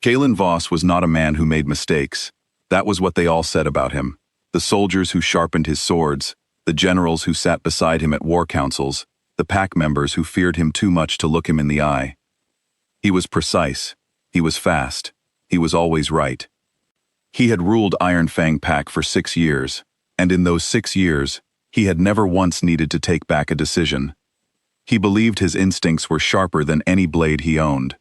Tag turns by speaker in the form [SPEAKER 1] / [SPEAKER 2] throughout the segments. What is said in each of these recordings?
[SPEAKER 1] Kalen Voss was not a man who made mistakes. That was what they all said about him. The soldiers who sharpened his swords, the generals who sat beside him at war councils, the pack members who feared him too much to look him in the eye. He was precise. He was fast. He was always right. He had ruled Iron Fang Pack for 6 years, and in those 6 years, he had never once needed to take back a decision. He believed his instincts were sharper than any blade he owned.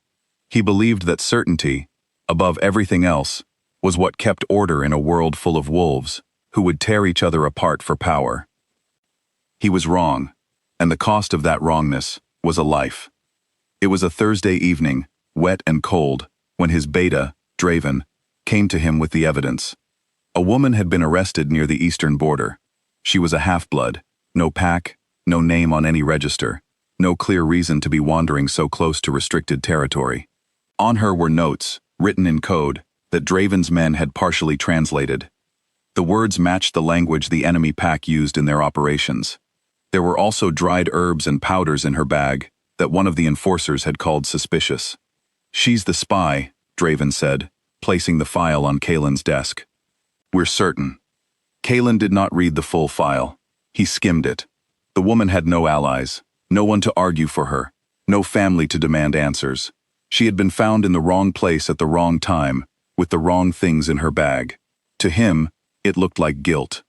[SPEAKER 1] He believed that certainty, above everything else, was what kept order in a world full of wolves, who would tear each other apart for power. He was wrong, and the cost of that wrongness was a life. It was a Thursday evening, wet and cold, when his beta, Draven, came to him with the evidence. A woman had been arrested near the eastern border. She was a half-blood, no pack, no name on any register, no clear reason to be wandering so close to restricted territory. On her were notes, written in code, that Draven's men had partially translated. The words matched the language the enemy pack used in their operations. There were also dried herbs and powders in her bag that one of the enforcers had called suspicious. "She's the spy," Draven said, placing the file on Kalen's desk. "We're certain." Kalen did not read the full file. He skimmed it. The woman had no allies, no one to argue for her, no family to demand answers. She had been found in the wrong place at the wrong time, with the wrong things in her bag. To him, it looked like guilt.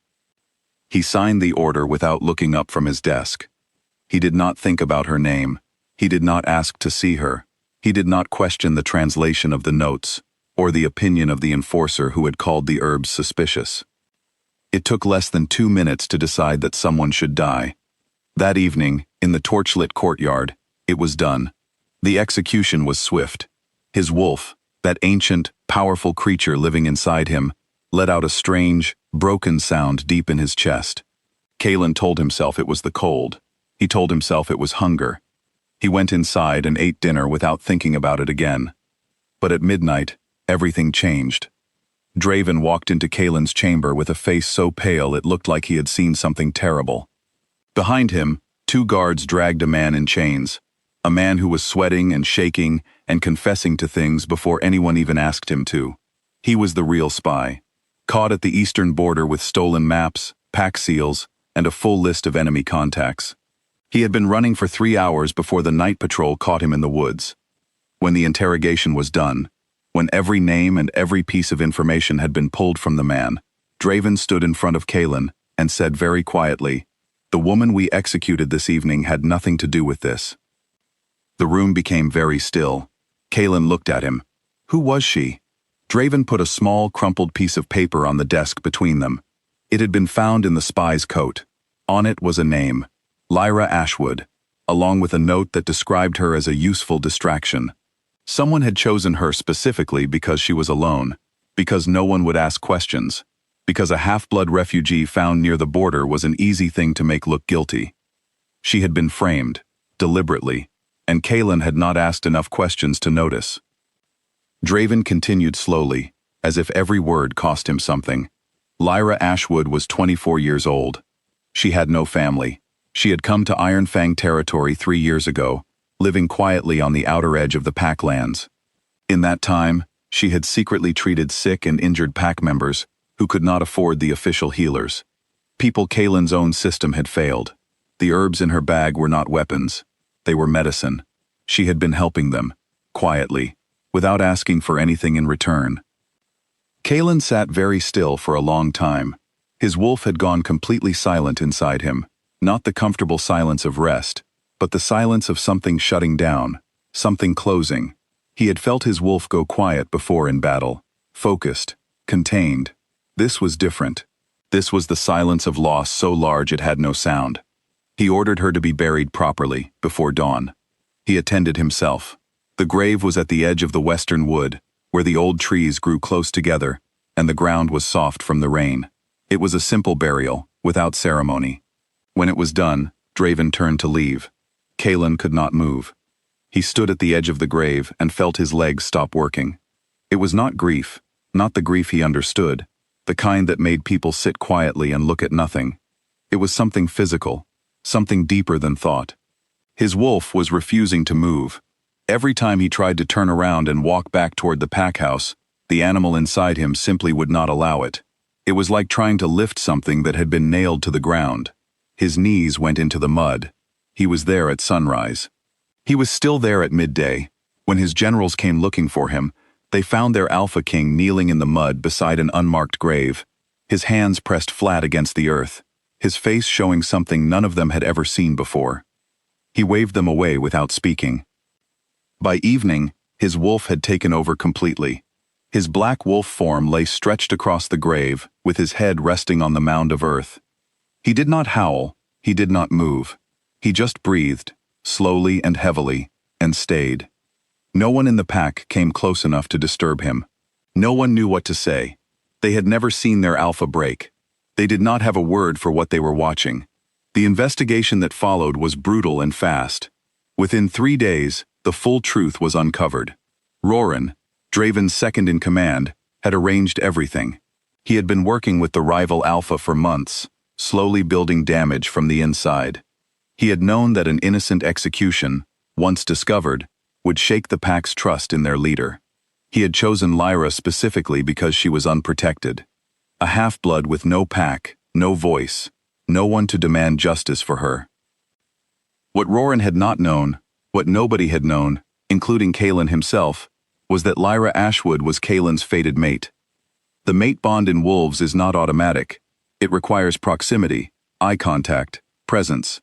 [SPEAKER 1] He signed the order without looking up from his desk. He did not think about her name. He did not ask to see her. He did not question the translation of the notes, or the opinion of the enforcer who had called the herbs suspicious. It took less than 2 minutes to decide that someone should die. That evening, in the torchlit courtyard, it was done. The execution was swift. His wolf, that ancient, powerful creature living inside him, let out a strange, broken sound deep in his chest. Kalen told himself it was the cold. He told himself it was hunger. He went inside and ate dinner without thinking about it again. But at midnight, everything changed. Draven walked into Kalen's chamber with a face so pale it looked like he had seen something terrible. Behind him, 2 guards dragged a man in chains, a man who was sweating and shaking and confessing to things before anyone even asked him to. He was the real spy, caught at the eastern border with stolen maps, pack seals, and a full list of enemy contacts. He had been running for 3 hours before the night patrol caught him in the woods. When the interrogation was done, when every name and every piece of information had been pulled from the man, Draven stood in front of Kalen and said very quietly, "The woman we executed this evening had nothing to do with this." The room became very still. Kalen looked at him. Who was she? Draven put a small, crumpled piece of paper on the desk between them. It had been found in the spy's coat. On it was a name, Lyra Ashwood, along with a note that described her as a useful distraction. Someone had chosen her specifically because she was alone, because no one would ask questions, because a half-blood refugee found near the border was an easy thing to make look guilty. She had been framed, deliberately, and Kalen had not asked enough questions to notice. Draven continued slowly, as if every word cost him something. Lyra Ashwood was 24 years old. She had no family. She had come to Iron Fang territory 3 years ago, living quietly on the outer edge of the pack lands. In that time, she had secretly treated sick and injured pack members who could not afford the official healers. People Kalen's own system had failed. The herbs in her bag were not weapons. They were medicine. She had been helping them, quietly, without asking for anything in return. Kalen sat very still for a long time. His wolf had gone completely silent inside him, not the comfortable silence of rest, but the silence of something shutting down, something closing. He had felt his wolf go quiet before in battle, focused, contained. This was different. This was the silence of loss so large it had no sound. He ordered her to be buried properly, before dawn. He attended himself. The grave was at the edge of the western wood, where the old trees grew close together, and the ground was soft from the rain. It was a simple burial, without ceremony. When it was done, Draven turned to leave. Kalen could not move. He stood at the edge of the grave and felt his legs stop working. It was not grief, not the grief he understood, the kind that made people sit quietly and look at nothing. It was something physical, something deeper than thought. His wolf was refusing to move. Every time he tried to turn around and walk back toward the pack house, the animal inside him simply would not allow it. It was like trying to lift something that had been nailed to the ground. His knees went into the mud. He was there at sunrise. He was still there at midday. When his generals came looking for him, they found their Alpha King kneeling in the mud beside an unmarked grave, his hands pressed flat against the earth, his face showing something none of them had ever seen before. He waved them away without speaking. By evening, his wolf had taken over completely. His black wolf form lay stretched across the grave, with his head resting on the mound of earth. He did not howl, he did not move. He just breathed, slowly and heavily, and stayed. No one in the pack came close enough to disturb him. No one knew what to say. They had never seen their alpha break. They did not have a word for what they were watching. The investigation that followed was brutal and fast. Within 3 days, the full truth was uncovered. Roran, Draven's second in command, had arranged everything. He had been working with the rival Alpha for months, slowly building damage from the inside. He had known that an innocent execution, once discovered, would shake the pack's trust in their leader. He had chosen Lyra specifically because she was unprotected. A half-blood with no pack, no voice, no one to demand justice for her. What Roran had not known, what nobody had known, including Kaelin himself, was that Lyra Ashwood was Kaelin's fated mate. The mate bond in wolves is not automatic. It requires proximity, eye contact, presence.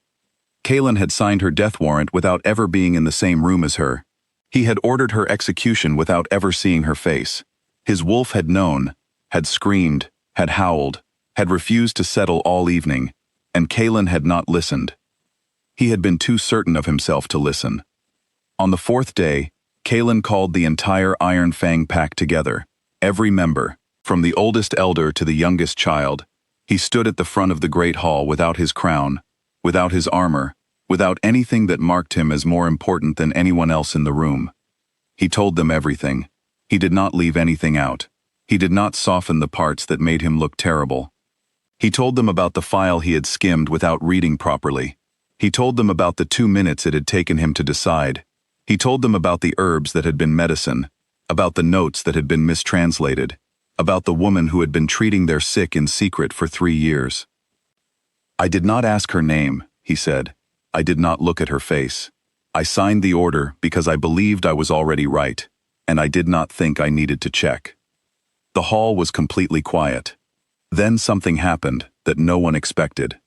[SPEAKER 1] Kaelin had signed her death warrant without ever being in the same room as her. He had ordered her execution without ever seeing her face. His wolf had known, had screamed, had howled, had refused to settle all evening, and Kaelin had not listened. He had been too certain of himself to listen. On the 4th day, Kaelin called the entire Iron Fang pack together, every member, from the oldest elder to the youngest child. He stood at the front of the great hall without his crown, without his armor, without anything that marked him as more important than anyone else in the room. He told them everything. He did not leave anything out. He did not soften the parts that made him look terrible. He told them about the file he had skimmed without reading properly. He told them about the 2 minutes it had taken him to decide. He told them about the herbs that had been medicine, about the notes that had been mistranslated, about the woman who had been treating their sick in secret for 3 years. "I did not ask her name," he said. "I did not look at her face. I signed the order because I believed I was already right, and I did not think I needed to check." The hall was completely quiet. Then something happened that no one expected.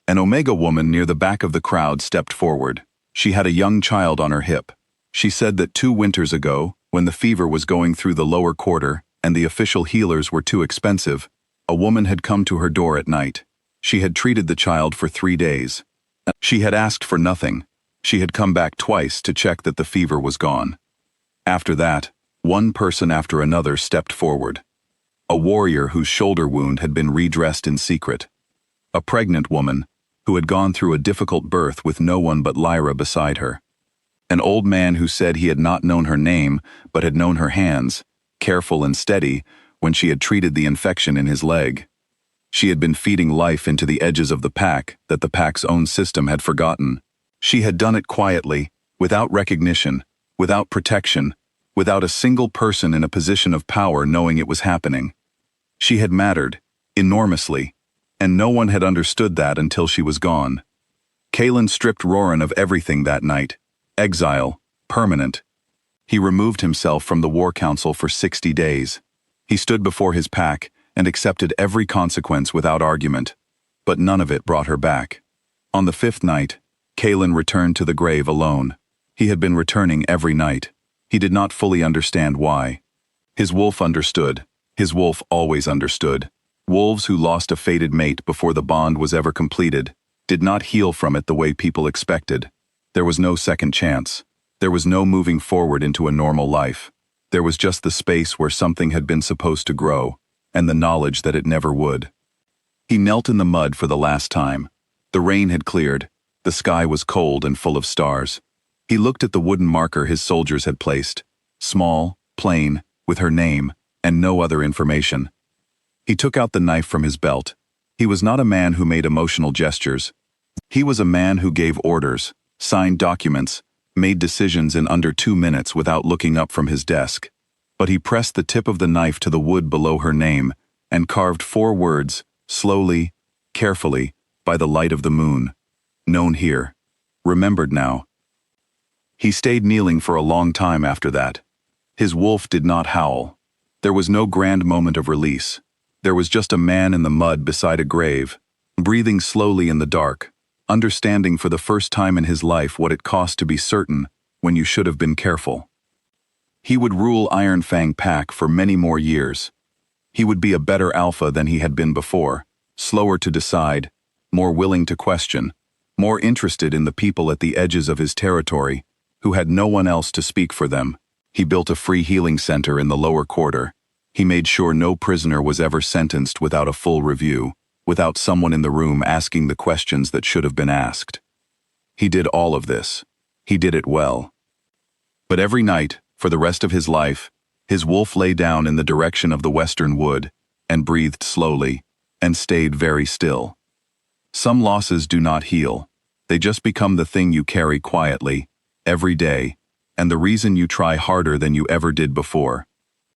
[SPEAKER 1] An Omega woman near the back of the crowd stepped forward. She had a young child on her hip. She said that 2 winters ago, when the fever was going through the lower quarter and the official healers were too expensive, a woman had come to her door at night. She had treated the child for 3 days. She had asked for nothing. She had come back twice to check that the fever was gone. After that, one person after another stepped forward. A warrior whose shoulder wound had been redressed in secret. A pregnant woman who had gone through a difficult birth with no one but Lyra beside her. An old man who said he had not known her name but had known her hands, careful and steady, when she had treated the infection in his leg. She had been feeding life into the edges of the pack that the pack's own system had forgotten. She had done it quietly, without recognition, without protection, without a single person in a position of power knowing it was happening. She had mattered, enormously, and no one had understood that until she was gone. Kaelin stripped Roran of everything that night. Exile, permanent. He removed himself from the War Council for 60 days. He stood before his pack and accepted every consequence without argument, but none of it brought her back. On the 5th night, Kaelin returned to the grave alone. He had been returning every night. He did not fully understand why. His wolf understood. His wolf always understood. Wolves who lost a fated mate before the bond was ever completed did not heal from it the way people expected. There was no second chance. There was no moving forward into a normal life. There was just the space where something had been supposed to grow, and the knowledge that it never would. He knelt in the mud for the last time. The rain had cleared. The sky was cold and full of stars. He looked at the wooden marker his soldiers had placed, small, plain, with her name, and no other information. He took out the knife from his belt. He was not a man who made emotional gestures. He was a man who gave orders, signed documents, made decisions in under 2 minutes without looking up from his desk. But he pressed the tip of the knife to the wood below her name and carved 4 words, slowly, carefully, by the light of the moon. Known here. Remembered now. He stayed kneeling for a long time after that. His wolf did not howl. There was no grand moment of release. There was just a man in the mud beside a grave, breathing slowly in the dark, understanding for the first time in his life what it cost to be certain when you should have been careful. He would rule Iron Fang Pack for many more years. He would be a better alpha than he had been before, slower to decide, more willing to question, more interested in the people at the edges of his territory, who had no one else to speak for them. He built a free healing center in the lower quarter. He made sure no prisoner was ever sentenced without a full review, without someone in the room asking the questions that should have been asked. He did all of this. He did it well. But every night, for the rest of his life, his wolf lay down in the direction of the western wood, and breathed slowly, and stayed very still. Some losses do not heal. They just become the thing you carry quietly, every day, and the reason you try harder than you ever did before.